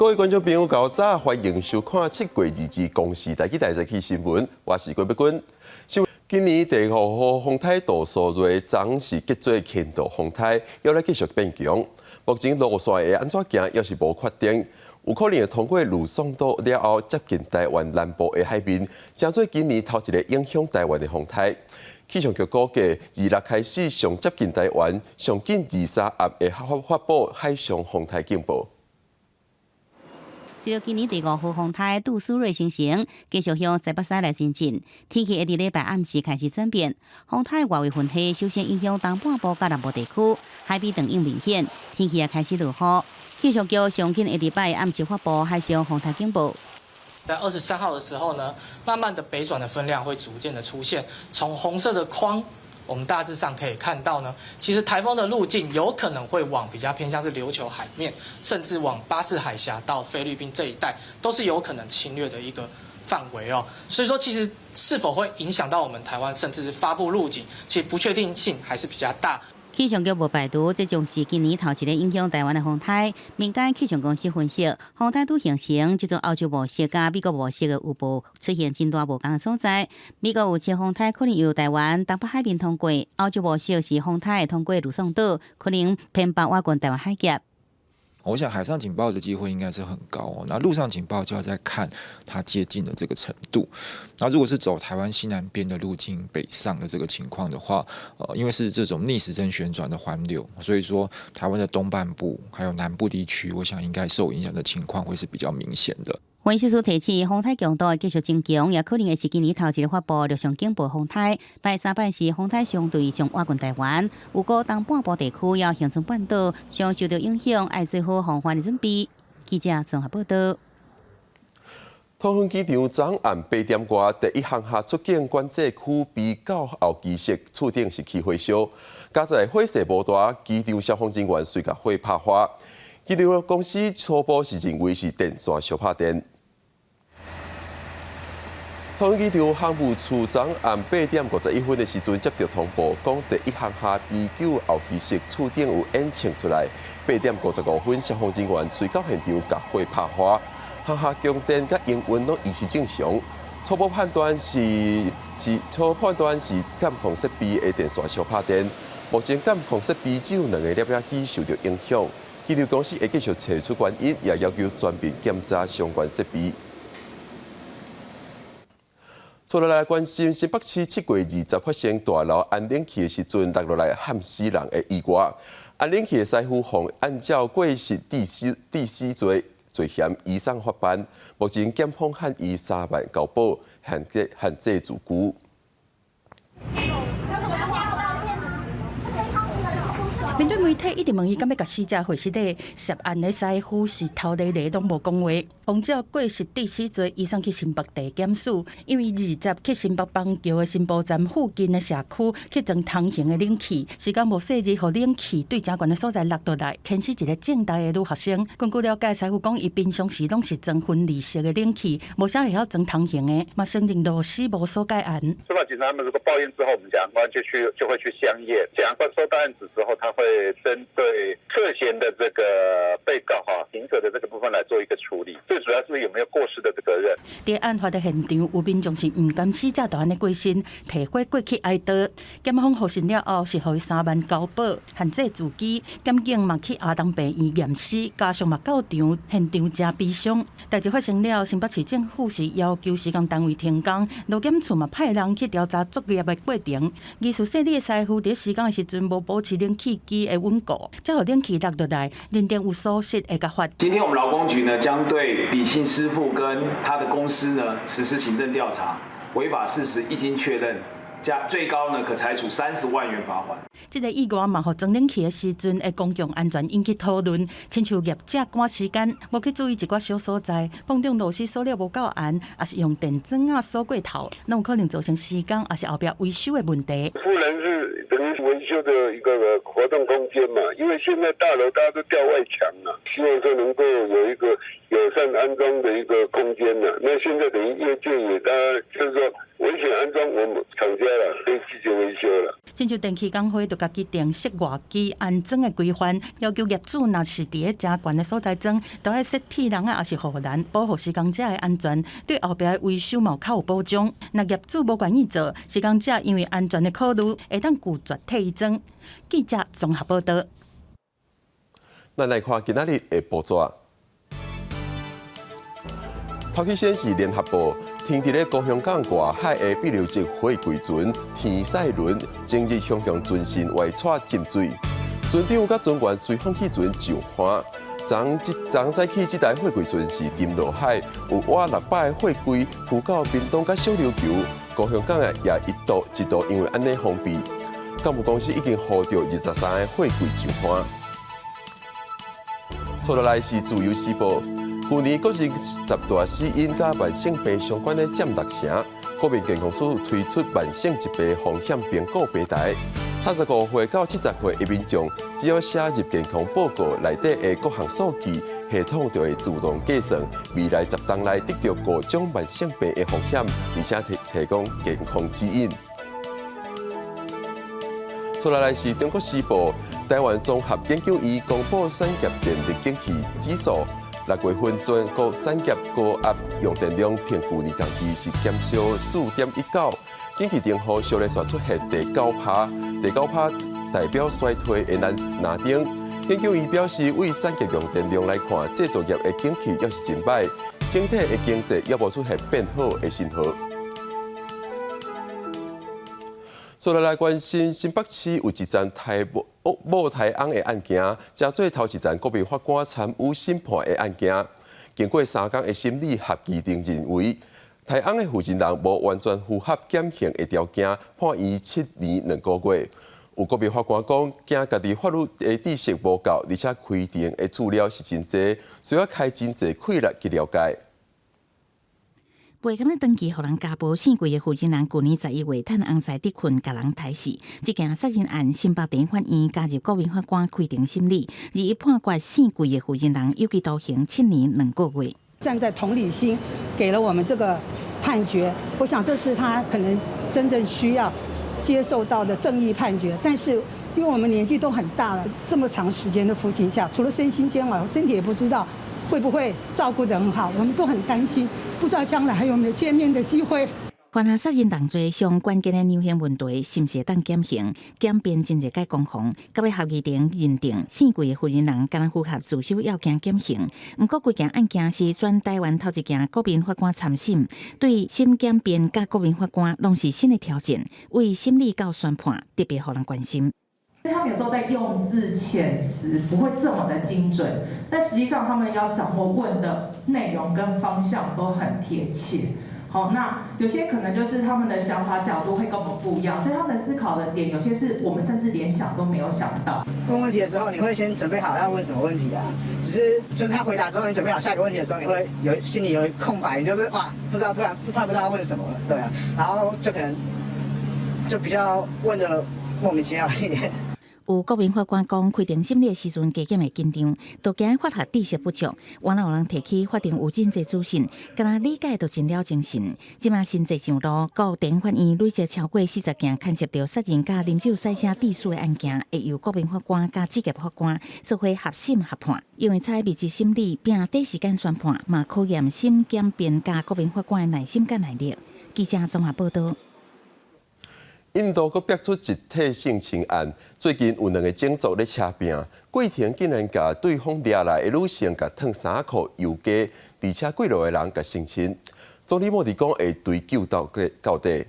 各位观众朋友，早早欢迎收看7月2日公视台台早起新闻，我是郭碧君。今年第5号风台度数瑞总是结做轻度风台，要来继续变强。目前路线会安怎行，也是无确定，有可能会通过陆送岛了后接近台湾南部的海面，正做今年头一个影响台湾的风台。气象局估计，26开始上接近台湾，上近23暗会发布海上风台警报。随着今年第5号风台杜苏芮形成，继续向西北西来前进，天气会伫礼拜暗时开始转变。风台外围云系首先影响东半部甲南部地区，海边长影明显，天气也开始落雨。气象局上近礼拜暗时发布海上风台警报。在23号的时候呢，慢慢的北转的分量会逐渐的出现，从红色的框。我们大致上可以看到呢，其实台风的路径有可能会往比较偏向是琉球海面，甚至往巴士海峡到菲律宾这一带，都是有可能侵略的一个范围哦。所以说，其实是否会影响到我们台湾，甚至是发布路径，其实不确定性还是比较大。气象局无排除，这将是今年头一个影响台湾的风台。民间气象公司分析，风台拄形成，这种欧洲模式甲美国模式的有无出现真大无同的所在。美国有些风台可能由台湾东北海面通过，欧洲模式是风台会通过陆送岛，可能偏北挖过台湾海峡。我想海上警报的机会应该是很高哦，那陆上警报就要再看它接近的这个程度。那如果是走台湾西南边的路径北上的这个情况的话，因为是这种逆时针旋转的环流，所以说台湾的东半部还有南部地区，我想应该受影响的情况会是比较明显的。分析师提醒，风台强度会继续增强，也可能会是今年头一个发布陆上警报风台。拜三拜四，风台相对上挖近台湾，有个东半部地区要形成半岛，将受到影响，爱做好防范的准备。记者综合报道。桃园机场昨暗8点外，第一航厦出境管制区 B 9号机室厝顶是起火烧，加在火势无大，机场消防人员随甲火拍花。机场公司初步是认为是电线小拍电。桃园机场航务处昨暗8点51分的时阵接到通报，讲第一航厦 B9号机室厝顶有烟呛出来。8点55分，消防人员随到现场甲火拍花，航厦供电甲营运拢维持正常。初步判断是监控设备的电线小拍电。目前监控设备只有2个摄影机受到影响。机场公司会继续找出原因，也要求全面检查相关设备。接落来关心新北市7月20发生大楼安冷气的时阵落落来害死人的意外。安冷气的师傅妨按照过失致死罪嫌移送法办，目前检方判以3万交保，限制自居。面对媒体一直问伊，敢要甲死者回尸体？涉案的师傅是头日日拢无讲话，按照过失致死罪移送去新北地检署，因为20去新北邦桥的新埔站附近的社区去装通行的冷气，时间无细致，互冷气对正悬的所在落落来，牵死一个正大的女学生。根据了解，师傅讲伊平常时拢是装分离式的冷气，无啥会晓装通行的，嘛承认落死无所该案。司法警察他们如果报验之后，我们检察官就会去相验。检察官收到案子之后，他会针对涉嫌的这个被告刑责的这个部分来做一个处理，最主要是有没有过失的责任。在案发的现场，有民众是唔甘死者大汉的过身，提火过去哀悼。检方获审了后，是予伊3万交保，限制自居。检警嘛去阿东病院验尸，加上嘛到场现场真悲伤。代志发生了，新北市政府是要求施工单位停工，路检处嘛派人去调查作业的过程。技术细腻的师傅在施工的时阵无保持冷气机的稳固，才予冷气落落来，认定有疏失会甲罚。今天我们劳工局呢将对李姓师傅跟他的公司呢实施行政调查，违法事实一经确认，最高呢可裁处30万元罚款。这个意外嘛，互装冷气的时阵的公共安全引起讨论，亲像业者赶时间，无去注意一寡小所在，碰中螺丝锁了无够严，也是用电钻锁过头，那有可能造成施工也是后壁维修的问题。不然是等于维修的一个活动空间嘛，因为现在大楼大家都吊外墙了，希望说能够有一个友善安装的一个空间了。那现在等于业界也大家就是说危险安装，我们厂家了可以拒绝维修了。亲像电器工会就家己定设外机安装的规范，要求业主若是伫咧加悬的所在装，都要设铁笼啊，也是护栏，保护施工者的安全，对后壁的维修嘛较有保障。若业主无愿意做，施工者因为安全的考虑，会当拒绝替伊装。记者综合报道。咱来看今仔日的报纸。头起先是联合报，天伫咧高雄港外海的碧流积火柜船天赛轮，前日向船身外侧浸水，船长甲船员随放弃船上岸。昨早起，这台火柜船是沉落海，有挖600个货柜浮到屏东甲小琉球，高雄港也一度因为安尼封闭。港务公司已经呼到23个货柜上岸。接落来是自由时报，去年国人10大死因甲慢性病相关的占6成。国民健康署推出慢性疾病风险评估平台，35岁到70岁的民众，只要写入健康报告内底的各项数据，系统就会自动计算未来10年内得到各种慢性病的风险，而且提供健康指引。接下来是中国时报，台湾综合研究院公布产业电力景气指数，6月份全国产业高压用电量平去年同期是减少4.19%，景气电号小日线出现第9%，代表衰退的拿丁。研究院表示，为产业用电量来看，制造业的景气也是真歹，整体的经济也无出现变好的信号。接下来关心新北市有一站某台翁的案件，加做头一站国民法官参与审判的案件。经过3天的审理，合议庭认为，台翁的负责人无完全符合减刑的条件，判伊7年2个月。有国民法官讲，惊家己法律的知识无够，而且开庭的资料是真侪，需要开真侪开力去了解。袂敢咧登记，互人家暴姓贵的负责人，去年11月趁红菜伫困，甲人刣死。这件杀人案，新北地院法院加入国民法官开庭审理，而伊判决姓贵的负责人有期徒刑7年2个月。站在同理心，给了我们这个判决，我想这是他可能真正需要接受到的正义判决。但是，因为我们年纪都很大了，这么长时间的服刑下，除了身心煎熬，身体也不知道会不会照顾得很好，我们都很担心，不知道将来还有没有见面的机会。犯下杀人同罪上关键的量刑问题，是毋是会当减刑？检辩真侪解攻防，甲要合议庭认定姓贵的负责人敢若符合自首要件减刑。毋过，规件案件是全台湾头一件国民法官参审，对审检辩甲国民法官拢是新的条件，为审理到宣判特别互人关心。他们有时候在用字遣词不会这么的精准，但实际上他们要掌握问的内容跟方向都很贴切。好，那有些可能就是他们的想法角度会跟我们不一样，所以他们思考的点有些是我们甚至连想都没有想到。问问题的时候，你会先准备好要问什么问题啊？只是就是他回答之后，你准备好下一个问题的时候，你会心里有空白，你就是哇，突然不知道问什么了，对啊，然后就可能就比较问的莫名其妙一点。有国民法官讲，开庭审理的时阵加减会紧张，都惊法学知识不足。原来有人提起法庭有真侪资讯，敢若理解都真了精神。即马新制上路，高等法院累计超过40件牵涉到杀人甲啉酒赛车致死的案件，会由国民法官甲职业法官做伙合审合判。因为采密集审理并短时间宣判，嘛考验审检辩甲国民法官的耐心甲耐力。记者综合报道。印度阁爆出集体性侵案，最近有2个种族咧车拼，过程竟然甲对方抓来的女性甲脱衫裤游街，而且过路的人甲性侵。总理莫迪讲会追究到底。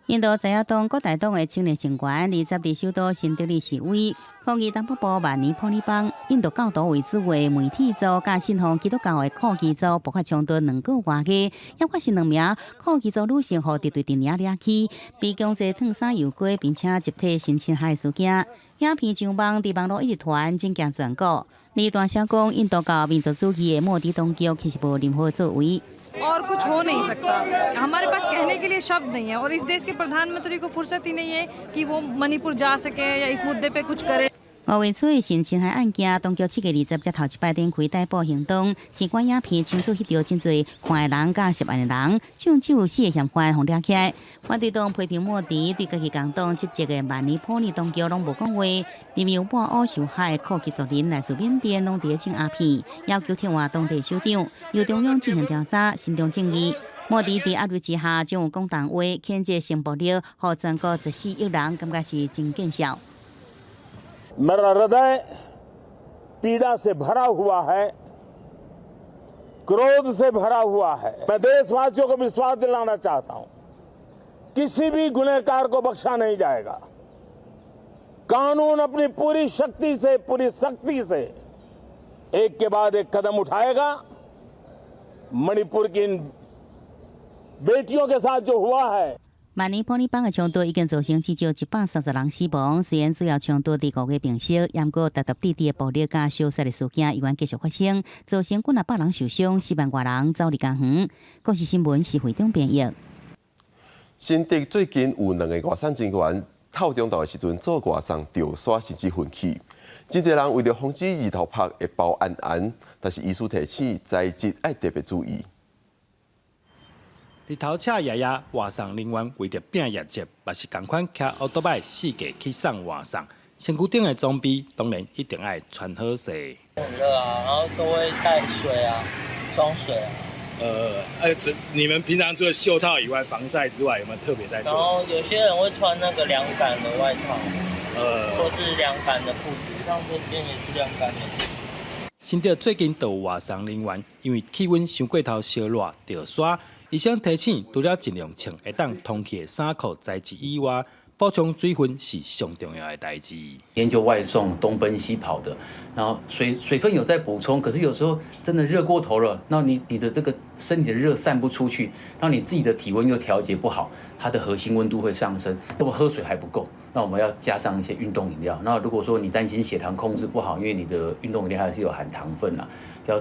印度在野党各大党的青年成员20日首都新德里示威，抗议东北部万尼普尼邦印度教徒为主的媒体组甲信奉基督教的科技组爆发冲突2个多月，也发生2名科技组女性互敌对阵抓起，被强制脱衫游街，并且集体性侵害事件。影片上网伫网络一直传，真惊全国。李段写讲，印度教民族主义的莫迪当局其实无任何作为。और कुछ हो नहीं सकता, हमारे पास कहने के लिए शब्द नहीं है और इस देश के प्रधानमंत्री को फुर्सत ही नहीं है कि वो मणिपुर जा सके या इस मुद्दे पे कुछ करे। 5月初的性侵害案件，当局7月20日才头一摆展开逮捕行动，监管影片清楚翕到真侪看的人甲涉案的人，将这有4个嫌犯互抓起来。反对党批评莫迪对家己共党执政的万里普尼当局拢无讲话，任由半欧受害的库技术人来自缅甸拢伫种鸦片，要求听话当地首长由中央进行调查，伸张正义。莫迪伫压力之下，将有讲重话，谴责性暴力，互全国14亿人感觉是真见效。मेरा हृदय पीड़ा से भरा हुआ है, क्रोध से भरा हुआ है। मैं देशवासियों को विश्वास दिलाना चाहता हूं, किसी भी गुनहगार को बख्शा नहीं जाएगा। कानून अपनी पूरी शक्ति से, पूरी सख्ती से एक के बाद एक कदम उठाएगा। मणिपुर की इन बेटियों के साथ जो हुआ है।万里普尼邦的冲突已经造成至少130人死亡。虽然主要冲突伫5月平息，不过达地的暴力甲烧杀的事件依然继续发生，造成几百人受伤，4万多人走离家园。国视新闻是会中编译。新竹最近有2个外省警员透中昼的时阵做外送吊耍甚至奋起，真侪人为了防止日头晒会包安安，但是医师提醒在即要特别注意。日头赤夜夜，外送人员为着拼业绩，也是同款骑奥多摆4架去送外送。身躯顶的装备当然一定要穿好势。很热啊，然后都会带水啊，装水啊。你们平常除了袖套以外，防晒之外，有没有特别在做？然后有些人会穿那个凉感的外套，或是凉感的裤子，像这边也是凉感的裤子。新竹最近就有外送人员因为气温伤过头烧热吊耍。医生提醒，除了尽量穿会当通气的衫裤材质以外，补充水分是上重要的代志。研究外送东奔西跑的，然后水分有在补充，可是有时候真的热过头了，那你的这个身体的热散不出去，让你自己的体温又调节不好，它的核心温度会上升。如果喝水还不够，那我们要加上一些运动饮料。那如果说你担心血糖控制不好，因为你的运动饮料还是有含糖分啊，要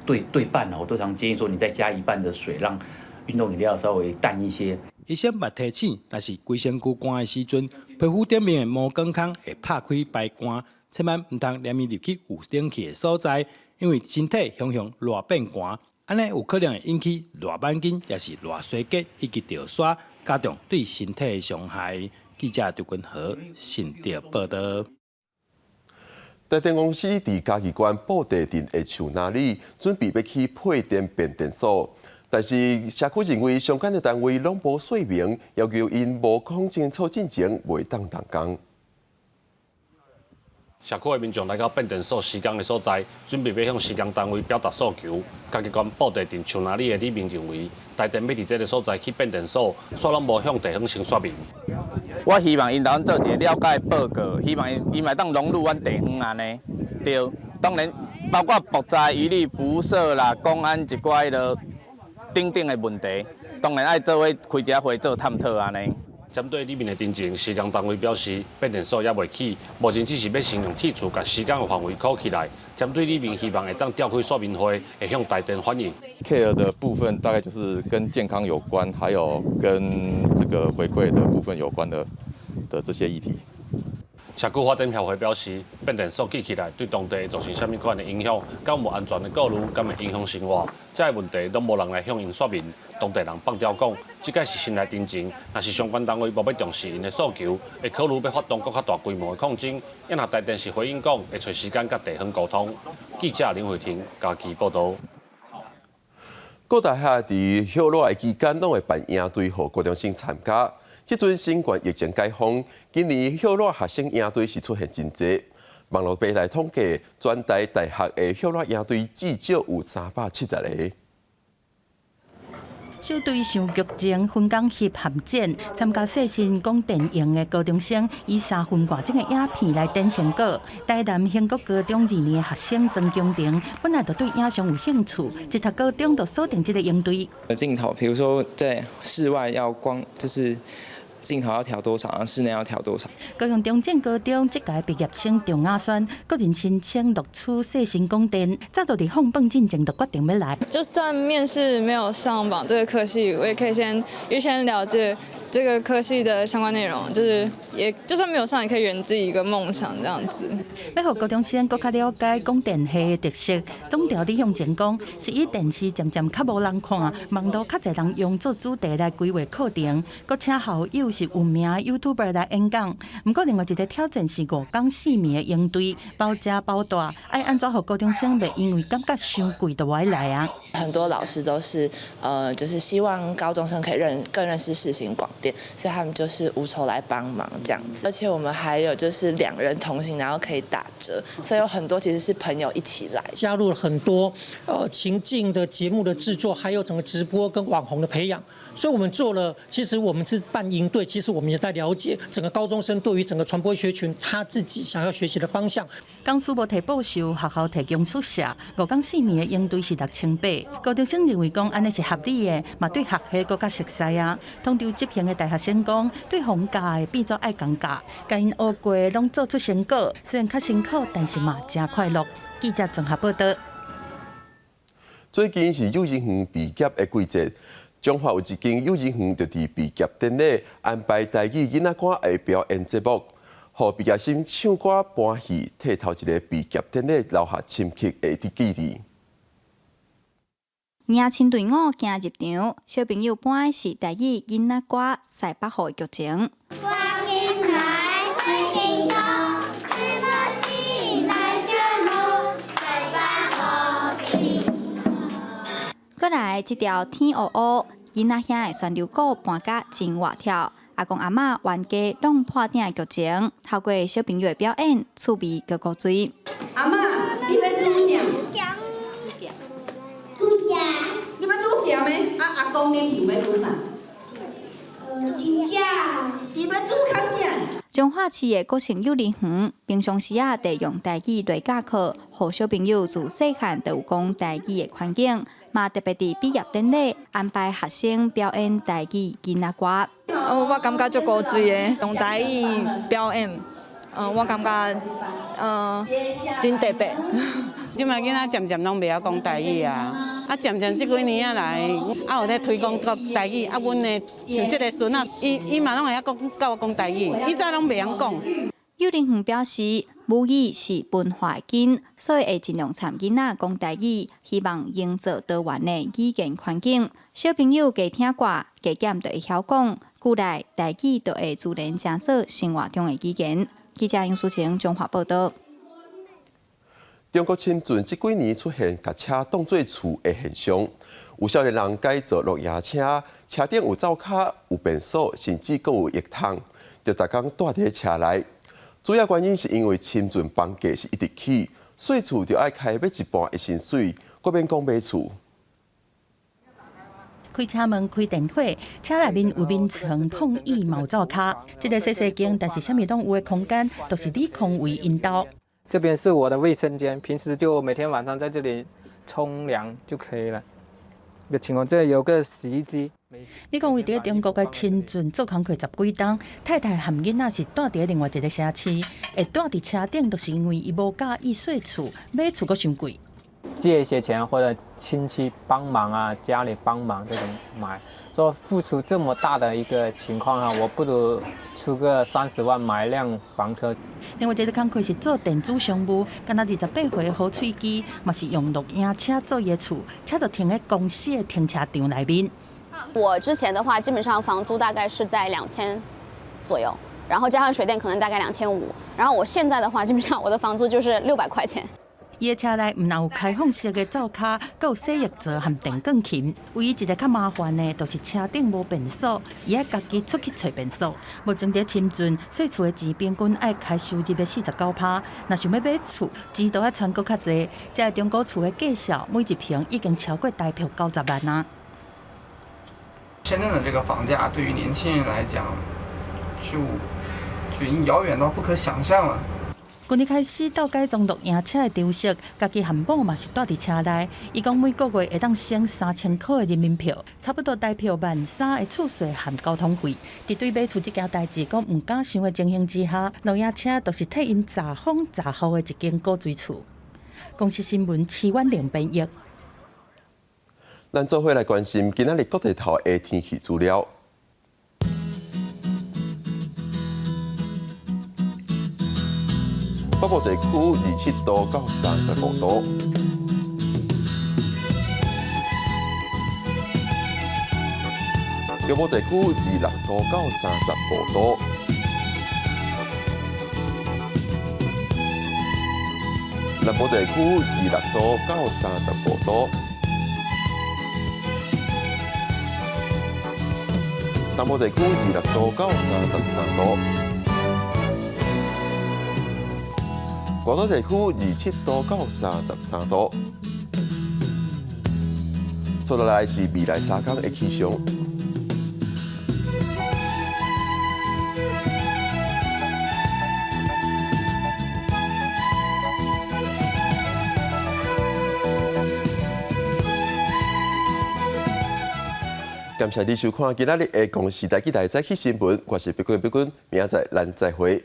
对半啊，我都常建议说你再加1半的水，让运动饮料稍微淡一些。医生也提醒，若是规身躯寒的时阵，皮肤顶面的毛光孔会拍开排寒，千万唔通连面入去有冷气的所在，因为身体常常热变寒，安尼有可能会引起热慢筋，也是热衰竭以及吊耍，加重对身体的伤害。记者刘君和新竹报道。台电公司伫嘉义县布袋镇的树林里，准备要去配电变电所。但是社区认为相关的单位拢无说明，要求因无讲清楚进前袂当动工。社区的民众来到变电所施工的所在，准备要向施工单位表达诉求。嘉义县布袋镇树林里的里民认为，台电要伫这个所在去变电所，却拢无向地方先说明。我希望因甲阮做一个了解报告，希望因嘛当融入阮地方安尼。对，当然包括爆炸、余力、辐射啦、公安一寡落等等的问题，当然爱做伙开一下会做探讨安尼。针对里面的定情，施工单位表示，变电所也未起，目前只是要先用铁柱把施工的范围扣起来。针对里面希望会当召开说明会，会向台电反映。care 的部分大概就是跟健康有关，还有跟这个回馈的部分有关的这些议题。社区发展协会表示，变电所建起来对当地造成什么款的影响，敢有安全的顾虑，敢会影响生活，这些问题都无人来向因说明。当地人放调讲，即个是新来定情，若是相关单位无要重视因的诉求，会考虑要发动更较大规模的抗争。因若台电是回应讲，会找时间甲地方沟通。记者林慧婷嘉义报道。各大厦伫休热的期间，拢会办营队，互高中生参加。迄阵新冠疫情解封，今年休热学生营队是出现真济。网络平台统计，全台大学的休热营队至少有370个。小队上剧情分工翕合剪，参加细心讲电影的高中生，以3分外钟的影片来展成果。台南兴国高中2年的学生曾经庭，本来就对影像有兴趣，一读高中就锁定这个营队。镜头，比如说在室外要光，就是镜头要调多少，然后室内要调多少。高雄中正高中这届毕业生张雅轩，个人申请录取细心讲电，早就伫放榜进前就决定要来。就算面试没有上榜这个科系，我也可以先预先了解这个科系的相关内容，就是也就算没有上，也可以圆自己一个梦想这样子。要让高中生更加了解广电系的特色，总条理向前讲，是以电视渐渐较无人看，网络较侪人用做主题来规划课程，搁请好友是有名的 YouTuber 来演讲。不过另外一个挑战是5天4眠的应对，包吃包住，爱安怎让高中生袂因为感觉伤贵就歪来啊？很多老师都是就是希望高中生可以更认识世新广电，所以他们就是无酬来帮忙这样子。而且我们还有就是2人同行，然后可以打折，所以有很多其实是朋友一起来，加入了很多情境的节目的制作，还有整个直播跟网红的培养。所以我们做了，其实我们是办营队，其实我们也在了解整个高中生对于整个传播学群他自己想要学习的方向。公司无提报酬，学校提供宿舍，5天4眠的应对是6800。高中生认为讲安尼是合理的，嘛对学系更加熟悉啊。通常执行的大学生讲，对放假的变作爱讲假，甲因学过拢做出成果，虽然较辛苦，但是嘛真快乐。记者综合报道。最近是幼儿园毕业的季节。中华有一间幼儿园就伫毕业典礼安排台语囡仔歌的表演节目，互毕业生唱歌欢喜，替头一个毕业典礼留下深刻的记忆。迎亲队伍行入场，小朋友本来是台语囡仔歌西北号剧情。过来这条天黑黑，囡仔兄的旋流鼓伴甲真活跳，阿公阿嬷冤家拢破顶的剧情，透过小朋友的表演，趣味个古锥。阿嬷，你要煮啥？煮咸。你要煮咸的？阿公你想要煮啥？真正。伊要煮较正。彰化市的国城幼儿园，平常时得用台语来教课，让小朋友自细汉就有讲台语的环境。嘛特别伫毕业典礼安排学生表演台语囡仔歌。我感觉足古锥的，用台语表演，我感觉真特别。即摆囡仔渐渐拢袂晓讲台语啊，渐渐即几年来，有咧推广台语，阮的像即个孙仔，伊嘛拢会晓教我讲台语，伊早拢袂晓讲。幼儿园表示，母语是文化的根，所以会尽量参囡仔讲台语，希望营造多元的语言环境。小朋友加听歌，加减就会晓讲，古来台语就会自然成做生活中的语言。记者杨淑晴综合报道。中国深圳这几年出现把车当作厝的现象，有少年人改造露营车，车顶有灶卡、有便所，甚至阁有浴桶，就逐工住伫车内。主要原因是因为深圳房价是一直起，税厝就要开要一半的薪水，搁免讲买厝。开车门、开电火，车内面有眠床、碰椅、毛灶卡，这个细细间，但是啥物拢有的空间，都是你空为引导。这边是我的卫生间，平时就每天晚上在这里冲凉就可以了。的情况，这里有个洗衣机。你讲为伫中国的深圳做工课10几天，太太含囡仔是住伫另外一个城市，会住伫车顶，都是因为伊无介意税厝，买厝阁伤贵。借一些钱或者亲戚帮忙啊，家里帮忙这种买，说付出这么大的一个情况啊，我不如出个30万买一辆房车。另外一个工课是做电子商务，敢若28岁的好喙机，嘛是用录影车做伊的厝，车就停在公司的停车场内面。我之前的话，基本上房租大概是在2000左右，然后加上水电可能大概2500，然后我现在的话，基本上我的房租就是600块钱。伊的车内唔但有开放式的灶卡，阁有洗浴槽和电钢琴。唯一一个较麻烦的，就是车顶无便所，伊爱家己出去找便所。目前在深圳，税厝的钱平均爱开收入的49%。若想要买厝，钱都要攒阁较济。这中国厝的价小，每一平已经超过台币90万啊。深圳的这个房价对于年轻人来讲，就已经遥远到不可想象了。今年开始到改装录影车的常识，家己含某嘛是住伫车内。伊讲每个月会当省3000块的人民币，差不多台币13000的厝税含交通费。伫对买厝这件代志，讲唔敢想的情形之下，录影车都是替因查风查雨的一间古锥厝。公司新闻7万2编译。咱做伙来关心今仔日各地头的天气资料。北部地区27度到35度。中部地区26度到35度。南部地区26度到35度。南部地区26度到33度。高岛地区27度到33度。接落来是未来3天的气象。感谢你收看今仔日的《公视台记台早起新闻》，我是碧君，明仔载咱再会。